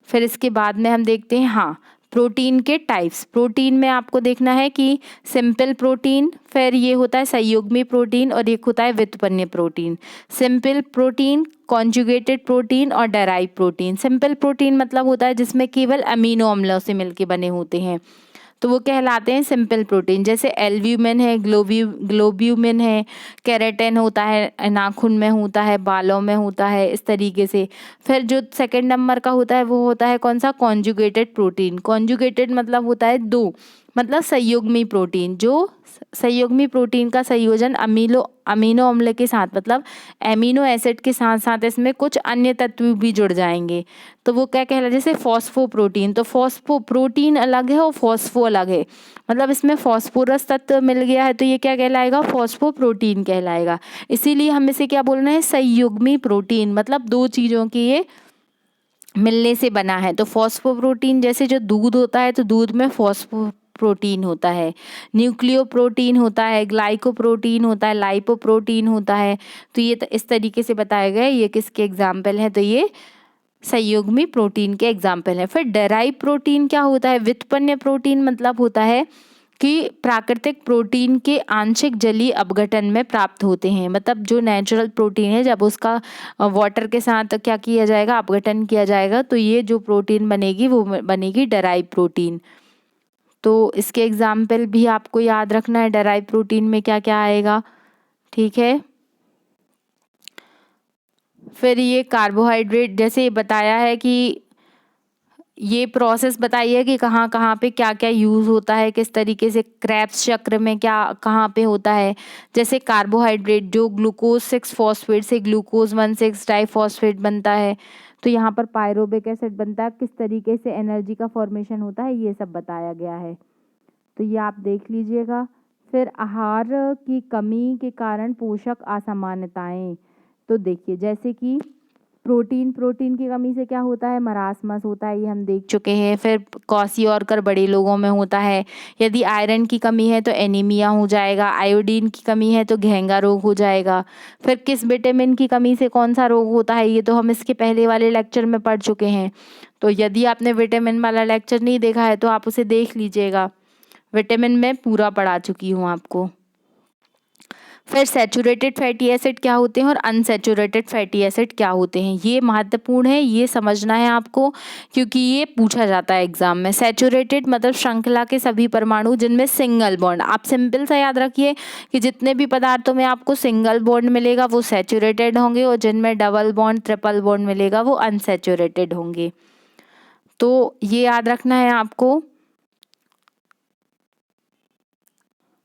फिर इसके बाद में हम देखते हैं, हाँ, प्रोटीन के टाइप्स। प्रोटीन में आपको देखना है कि सिंपल प्रोटीन, फिर ये होता है संयुग्मी प्रोटीन, और एक होता है व्युत्पन्न protein. Simple protein, conjugated protein और डेराइव प्रोटीन। सिंपल प्रोटीन मतलब होता है जिसमें केवल अमीनो अम्लों से मिलके बने होते हैं, तो वो कहलाते हैं सिंपल प्रोटीन। जैसे एल्ब्यूमिन है, ग्लोब्यूमिन है, केराटिन होता है, नाखून में होता है, बालों में होता है, इस तरीके से। फिर जो सेकंड नंबर का होता है वो होता है कौन सा, कॉन्जुगेटेड प्रोटीन। कॉन्जुगेटेड मतलब होता है 2, मतलब संयुग्मी प्रोटीन, जो संयुग्मी प्रोटीन का संयोजन अमीनो अम्ल के साथ, मतलब एमिनो एसिड के साथ साथ इसमें कुछ अन्य तत्व भी जुड़ जाएंगे, तो वो क्या कहला, जैसे फॉस्फोप्रोटीन। तो फॉस्फोप्रोटीन अलग है और फॉस्फो अलग है, मतलब इसमें फॉस्फोरस तत्व मिल गया है तो ये क्या कहलाएगा, फॉस्फोप्रोटीन कहलाएगा। इसीलिए हम इसे क्या बोलना है, संयुग्मी प्रोटीन, मतलब 2 चीज़ों की ये मिलने से बना है। तो फॉस्फोप्रोटीन, जैसे जो दूध होता है तो दूध में प्रोटीन होता है, न्यूक्लियोप्रोटीन होता है, ग्लाइकोप्रोटीन होता है, लाइपोप्रोटीन होता है। तो ये इस तरीके से बताया गया है, ये किसके एग्जाम्पल हैं, तो ये संयुग्मी प्रोटीन के एग्जाम्पल हैं। फिर डेराइव प्रोटीन क्या होता है? व्युत्पन्न प्रोटीन मतलब होता है कि प्राकृतिक प्रोटीन के आंशिक जलीय अपघटन में प्राप्त होते हैं। मतलब जो नेचुरल प्रोटीन है जब उसका वाटर के साथ क्या किया जाएगा, अपघटन किया जाएगा, तो ये जो प्रोटीन बनेगी वो बनेगी डेराइव प्रोटीन। तो इसके एग्जाम्पल भी आपको याद रखना है, डेराइव प्रोटीन में क्या क्या आएगा। ठीक है। फिर ये कार्बोहाइड्रेट, जैसे बताया है कि ये प्रोसेस बताइए कि कहाँ कहाँ पे क्या क्या यूज़ होता है, किस तरीके से क्रेब्स चक्र में क्या कहाँ पे होता है। जैसे कार्बोहाइड्रेट जो ग्लूकोज 6 फॉस्फेट से ग्लूकोज 1,6 डाइफॉस्फेट बनता है, तो यहाँ पर पायरोबिक एसिड बनता है। किस तरीके से एनर्जी का फॉर्मेशन होता है ये सब बताया गया है, तो ये आप देख लीजिएगा। फिर आहार की कमी के कारण पोषक असामान्यताएं, तो देखिए जैसे कि प्रोटीन की कमी से क्या होता है, मरासमस होता है, ये हम देख चुके हैं। फिर क्वासियोरकर बड़े लोगों में होता है। यदि आयरन की कमी है तो एनीमिया हो जाएगा। आयोडीन की कमी है तो घेंगा रोग हो जाएगा। फिर किस विटामिन की कमी से कौन सा रोग होता है, ये तो हम इसके पहले वाले लेक्चर में पढ़ चुके हैं। तो यदि आपने विटामिन वाला लेक्चर नहीं देखा है तो आप उसे देख लीजिएगा, विटामिन में पूरा पढ़ा चुकी हूँ आपको। फिर सैचुरेटेड फैटी एसिड क्या होते हैं और अनसैचुरेटेड फैटी एसिड क्या होते हैं, ये महत्वपूर्ण है, ये समझना है आपको, क्योंकि ये पूछा जाता है एग्जाम में। सैचुरेटेड मतलब श्रृंखला के सभी परमाणु जिनमें सिंगल बॉन्ड, आप सिंपल सा याद रखिए कि जितने भी पदार्थों में आपको सिंगल बॉन्ड मिलेगा वो सैचुरेटेड होंगे, और जिनमें डबल बॉन्ड ट्रिपल बॉन्ड मिलेगा वो अनसैचुरेटेड होंगे। तो ये याद रखना है आपको।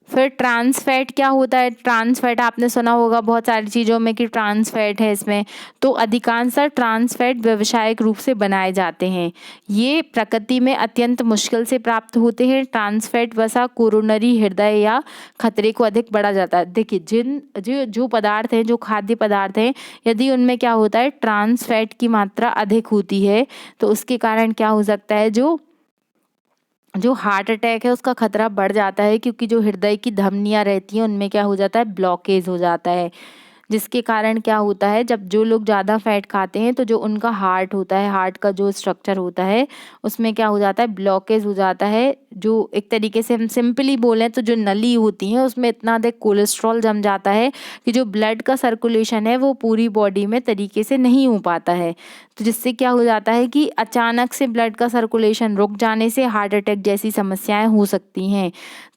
फिर ट्रांस फैट क्या होता है? ट्रांस फैट आपने सुना होगा बहुत सारी चीज़ों में कि ट्रांस फैट है इसमें, तो अधिकांशतः ट्रांस फैट व्यावसायिक रूप से बनाए जाते हैं। ये प्रकृति में अत्यंत मुश्किल से प्राप्त होते हैं। ट्रांस फैट वसा कोरोनरी हृदय या खतरे को अधिक बढ़ा जाता है। देखिए जो पदार्थ हैं, जो खाद्य पदार्थ हैं, यदि उनमें क्या होता है, ट्रांस फैट की मात्रा अधिक होती है, तो उसके कारण क्या हो सकता है, जो हार्ट अटैक है उसका खतरा बढ़ जाता है, क्योंकि जो हृदय की धमनियाँ रहती हैं उनमें क्या हो जाता है, ब्लॉकेज हो जाता है। जिसके कारण क्या होता है, जब जो लोग ज़्यादा फैट खाते हैं तो जो उनका हार्ट होता है, हार्ट का जो स्ट्रक्चर होता है उसमें क्या हो जाता है, ब्लॉकेज हो जाता है। जो एक तरीके से हम सिंपली बोलें तो जो नली होती है उसमें इतना अधिक कोलेस्ट्रॉल जम जाता है कि जो ब्लड का सर्कुलेशन है वो पूरी बॉडी में तरीके से नहीं हो पाता है। तो जिससे क्या हो जाता है कि अचानक से ब्लड का सर्कुलेशन रुक जाने से हार्ट अटैक जैसी समस्याएं हो सकती हैं।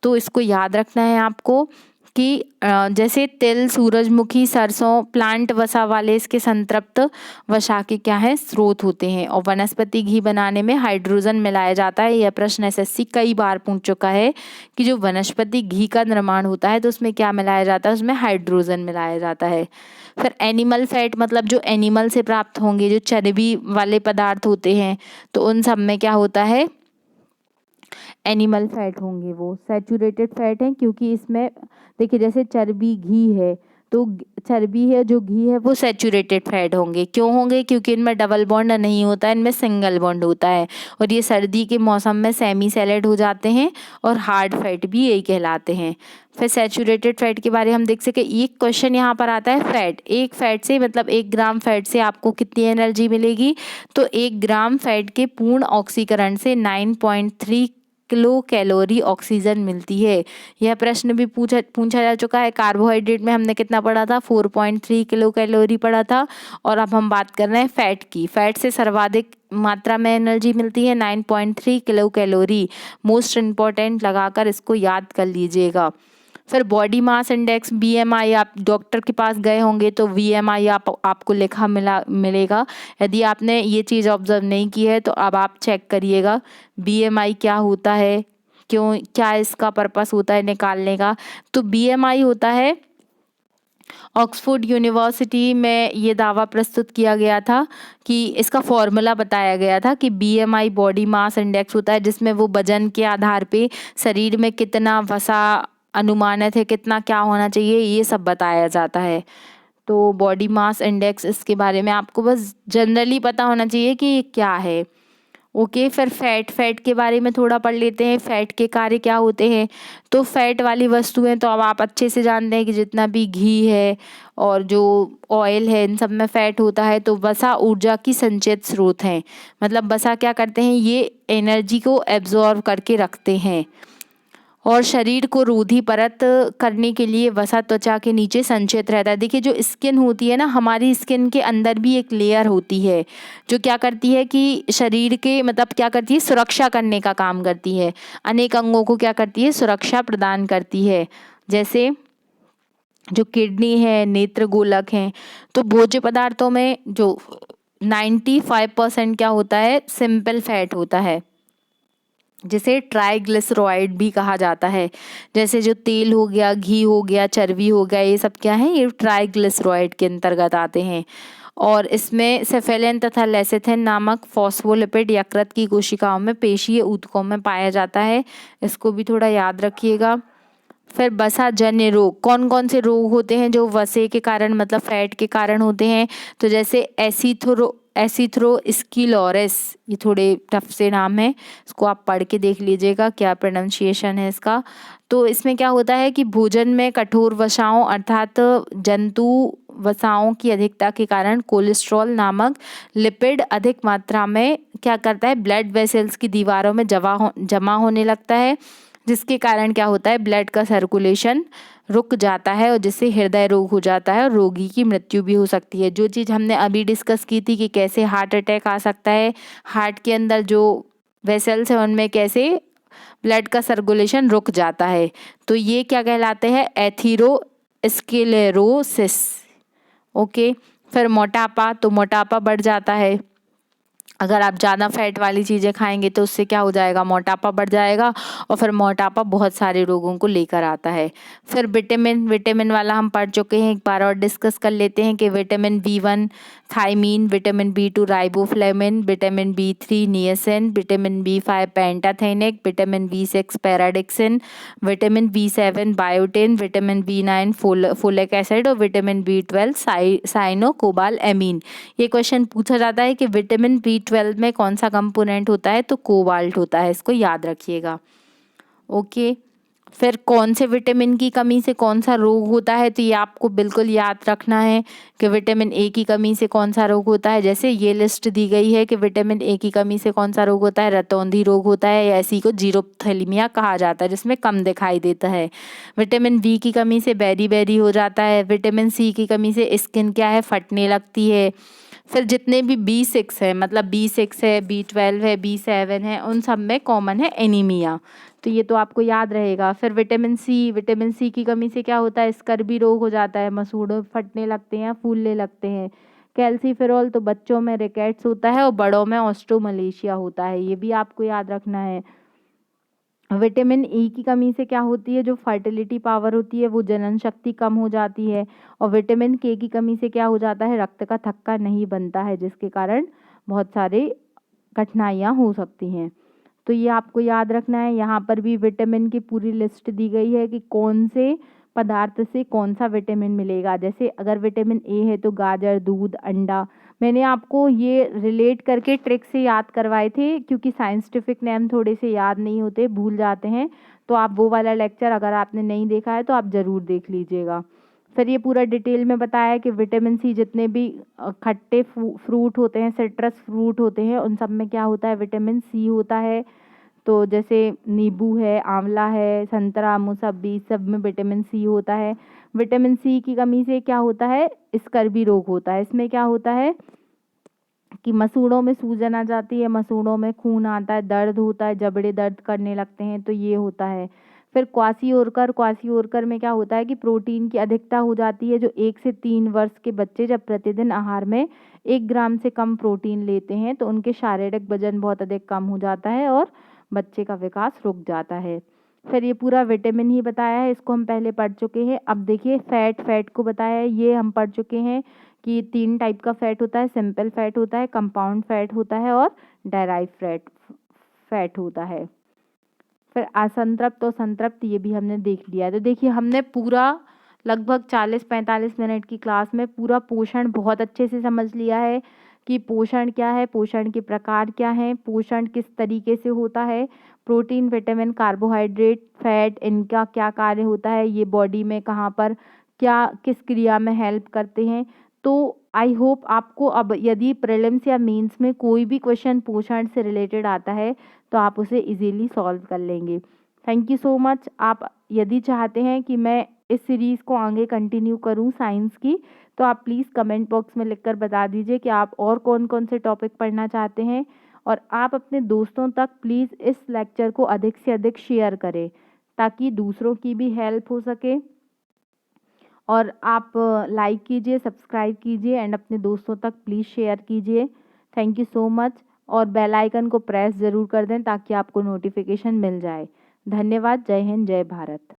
तो इसको याद रखना है आपको कि जैसे तिल, सूरजमुखी, सरसों प्लांट वसा वाले इसके संतृप्त वसा के क्या है, स्रोत होते हैं। और वनस्पति घी बनाने में हाइड्रोजन मिलाया जाता है। यह प्रश्न एसएससी कई बार पूछ चुका है कि जो वनस्पति घी का निर्माण होता है तो उसमें क्या मिलाया जाता है, उसमें हाइड्रोजन मिलाया जाता है। फिर एनिमल फैट मतलब जो एनिमल से प्राप्त होंगे, जो चर्बी वाले पदार्थ होते हैं, तो उन सब में क्या होता है, एनिमल फैट होंगे, वो सैचुरेटेड फैट हैं। क्योंकि इसमें देखिए जैसे चर्बी घी है, तो चर्बी है जो घी है वो सैचुरेटेड फैट होंगे। क्यों होंगे? क्योंकि इनमें डबल बॉन्ड नहीं होता है, इनमें सिंगल बॉन्ड होता है, और ये सर्दी के मौसम में सेमी सैलेड हो जाते हैं, और हार्ड फैट भी यही कहलाते हैं। फिर सैचुरेटेड फैट के बारे में हम देख सके, एक क्वेश्चन यहाँ पर आता है, फैट, एक फैट से मतलब 1 ग्राम फैट से आपको कितनी एनर्जी मिलेगी, तो 1 ग्राम फैट के पूर्ण ऑक्सीकरण से 9.3 किलो कैलोरी ऑक्सीजन मिलती है। यह प्रश्न भी पूछा जा चुका है। कार्बोहाइड्रेट में हमने कितना पढ़ा था, 4.3 किलो कैलोरी पढ़ा था। और अब हम बात कर रहे हैं फैट की। फैट से सर्वाधिक मात्रा में एनर्जी मिलती है 9.3 किलो कैलोरी। मोस्ट इम्पॉर्टेंट लगाकर इसको याद कर लीजिएगा। फिर बॉडी मास इंडेक्स बीएमआई, आप डॉक्टर के पास गए होंगे तो बीएमआई आपको लिखा मिलेगा। यदि आपने ये चीज़ ऑब्जर्व नहीं की है तो अब आप चेक करिएगा बीएमआई क्या होता है, क्यों, क्या इसका पर्पस होता है निकालने का। तो बीएमआई होता है, ऑक्सफोर्ड यूनिवर्सिटी में ये दावा प्रस्तुत किया गया था कि इसका फॉर्मूला बताया गया था कि बीएमआई बॉडी मास इंडेक्स होता है, जिसमें वो वजन के आधार पे शरीर में कितना वसा अनुमानित है, कितना क्या होना चाहिए, ये सब बताया जाता है। तो बॉडी मास इंडेक्स, इसके बारे में आपको बस जनरली पता होना चाहिए कि क्या है। ओके, फिर फैट के बारे में थोड़ा पढ़ लेते हैं। फैट के कार्य क्या होते हैं? तो फैट वाली वस्तुएं तो अब आप अच्छे से जानते हैं कि जितना भी घी है और जो ऑयल है, इन सब में फैट होता है। तो वसा ऊर्जा की संचित स्रोत हैं। मतलब वसा क्या करते हैं, ये एनर्जी को एब्जॉर्ब करके रखते हैं और शरीर को रोधी परत करने के लिए वसा त्वचा के नीचे संचित रहता है। देखिए, जो स्किन होती है ना, हमारी स्किन के अंदर भी एक लेयर होती है जो क्या करती है कि शरीर के मतलब क्या करती है, सुरक्षा करने का काम करती है। अनेक अंगों को क्या करती है, सुरक्षा प्रदान करती है। जैसे जो किडनी है, नेत्र गोलक हैं। तो भोज्य पदार्थों में जो 95% क्या होता है, सिंपल फैट होता है, जिसे ट्राइग्लिसराइड भी कहा जाता है। जैसे जो तेल हो गया, घी हो गया, चर्बी हो गया, ये सब क्या है, ये ट्राइग्लिसराइड के अंतर्गत आते हैं। और इसमें सेफेलिन तथा लेसिथिन नामक फॉस्फोलिपिड यकृत की कोशिकाओं में पेशीय ऊतकों में पाया जाता है। इसको भी थोड़ा याद रखिएगा। फिर वसा जन्य रोग, कौन कौन से रोग होते हैं जो वसे के कारण मतलब फैट के कारण होते हैं? तो जैसे एसिथ्रोस्क्लेरोसिस, ये थोड़े टफ से नाम है, इसको आप पढ़ के देख लीजिएगा क्या प्रोनाउंसिएशन है इसका। तो इसमें क्या होता है कि भोजन में कठोर वसाओं अर्थात जंतु वसाओं की अधिकता के कारण कोलेस्ट्रॉल नामक लिपिड अधिक मात्रा में क्या करता है, ब्लड वेसल्स की दीवारों में जमा होने लगता है, जिसके कारण क्या होता है, ब्लड का सर्कुलेशन रुक जाता है और जिससे हृदय रोग हो जाता है और रोगी की मृत्यु भी हो सकती है। जो चीज़ हमने अभी डिस्कस की थी कि कैसे हार्ट अटैक आ सकता है, हार्ट के अंदर जो वेसल्स हैं उनमें कैसे ब्लड का सर्कुलेशन रुक जाता है, तो ये क्या कहलाते हैं, एथीरोस्क्लेरोसिस। ओके, फिर मोटापा, तो मोटापा बढ़ जाता है। अगर आप ज़्यादा फैट वाली चीज़ें खाएंगे तो उससे क्या हो जाएगा, मोटापा बढ़ जाएगा और फिर मोटापा बहुत सारे रोगों को लेकर आता है। फिर विटामिन वाला हम पढ़ चुके हैं, एक बार और डिस्कस कर लेते हैं कि vitamin B1 thiamine, vitamin B2 riboflavin, vitamin B3 niacin, vitamin B5 pantothenic, vitamin B6 pyridoxine, vitamin B7 biotin, vitamin B9 folic acid और विटामिन B12 साइनोकोबालामीन। ये क्वेश्चन पूछा जाता है कि विटामिन B12 में कौन सा कंपोनेंट होता है, तो कोबाल्ट होता है, इसको याद रखिएगा। ओके, फिर कौन से विटामिन की कमी से कौन सा रोग होता है, तो ये आपको बिल्कुल याद रखना है कि विटामिन ए की कमी से कौन सा रोग होता है। जैसे ये लिस्ट दी गई है कि विटामिन ए की कमी से कौन सा रोग होता है, रतौंधी रोग होता है, या इसी को जीरोथैलेमिया कहा जाता है जिसमें कम दिखाई देता है। विटामिन बी की कमी से बेरी हो जाता है। विटामिन सी की कमी से स्किन क्या है, फटने लगती है। फिर जितने भी B6 है, मतलब B6 है, B12 है, B7 है, उन सब में कॉमन है एनीमिया, तो ये तो आपको याद रहेगा। फिर विटामिन सी की कमी से क्या होता है, स्कर्वी रोग हो जाता है, मसूड़े फटने लगते हैं, फूलने लगते हैं। कैल्सीफेरॉल, तो बच्चों में रिकेट्स होता है और बड़ों में ऑस्ट्रोमलेशिया होता है, ये भी आपको याद रखना है। विटामिन ई की कमी से क्या होती है, जो फर्टिलिटी पावर होती है वो जनन शक्ति कम हो जाती है। और विटामिन के की कमी से क्या हो जाता है, रक्त का थक्का नहीं बनता है, जिसके कारण बहुत सारे कठिनाइयाँ हो सकती हैं। तो ये आपको याद रखना है। यहाँ पर भी विटामिन की पूरी लिस्ट दी गई है कि कौन से पदार्थ से कौन सा विटामिन मिलेगा। जैसे अगर विटामिन ए है तो गाजर, दूध, अंडा। मैंने आपको ये रिलेट करके ट्रिक से याद करवाए थे, क्योंकि साइंटिफिक नेम थोड़े से याद नहीं होते, भूल जाते हैं। तो आप वो वाला लेक्चर अगर आपने नहीं देखा है तो आप ज़रूर देख लीजिएगा। फिर ये पूरा डिटेल में बताया है कि विटामिन सी जितने भी खट्टे फ्रूट होते हैं, सिट्रस फ्रूट होते हैं, उन सब में क्या होता है, विटामिन सी होता है। तो जैसे नींबू है, आंवला है, संतरा, मौसम्बी, सब में विटामिन सी होता है। विटामिन सी की कमी से क्या होता है, स्कर्वी रोग होता है। इसमें क्या होता है कि मसूड़ों में सूजन आ जाती है, मसूड़ों में खून आता है, दर्द होता है, जबड़े दर्द करने लगते हैं, तो ये होता है। फिर क्वासियोरकर में क्या होता है कि प्रोटीन की अधिकता हो जाती है। जो 1 से 3 वर्ष के बच्चे जब प्रतिदिन आहार में 1 ग्राम से कम प्रोटीन लेते हैं तो उनके शारीरिक वजन बहुत अधिक कम हो जाता है और बच्चे का विकास रुक जाता है। फिर ये पूरा विटामिन ही बताया है, इसको हम पहले पढ़ चुके हैं। अब देखिए फैट को बताया है, ये हम पढ़ चुके हैं कि 3 टाइप का फैट होता है, सिंपल फैट होता है, कंपाउंड फैट होता है और डेराइव फैट होता है। फिर असंतृप्त और संतृप्त, ये भी हमने देख लिया है। तो देखिए हमने पूरा लगभग 40-45 मिनट की क्लास में पूरा पोषण बहुत अच्छे से समझ लिया है। कि पोषण क्या है, पोषण के प्रकार क्या हैं, पोषण किस तरीके से होता है, प्रोटीन, विटामिन, कार्बोहाइड्रेट, फैट, इनका क्या कार्य होता है, ये बॉडी में कहाँ पर क्या किस क्रिया में हेल्प करते हैं। तो आई होप आपको अब यदि प्रीलिम्स या मेंस में कोई भी क्वेश्चन पोषण से रिलेटेड आता है तो आप उसे इजीली सॉल्व कर लेंगे। Thank you so much. आप यदि चाहते हैं कि मैं इस सीरीज़ को आगे कंटिन्यू करूं साइंस की, तो आप प्लीज़ कमेंट बॉक्स में लिखकर बता दीजिए कि आप और कौन कौन से टॉपिक पढ़ना चाहते हैं। और आप अपने दोस्तों तक प्लीज़ इस लेक्चर को अधिक से अधिक शेयर करें ताकि दूसरों की भी हेल्प हो सके। और आप लाइक कीजिए, सब्सक्राइब कीजिए एंड अपने दोस्तों तक प्लीज़ शेयर कीजिए। Thank you so much. और बेल आइकन को प्रेस ज़रूर कर दें ताकि आपको नोटिफिकेशन मिल जाए। धन्यवाद। जय हिंद, जय भारत।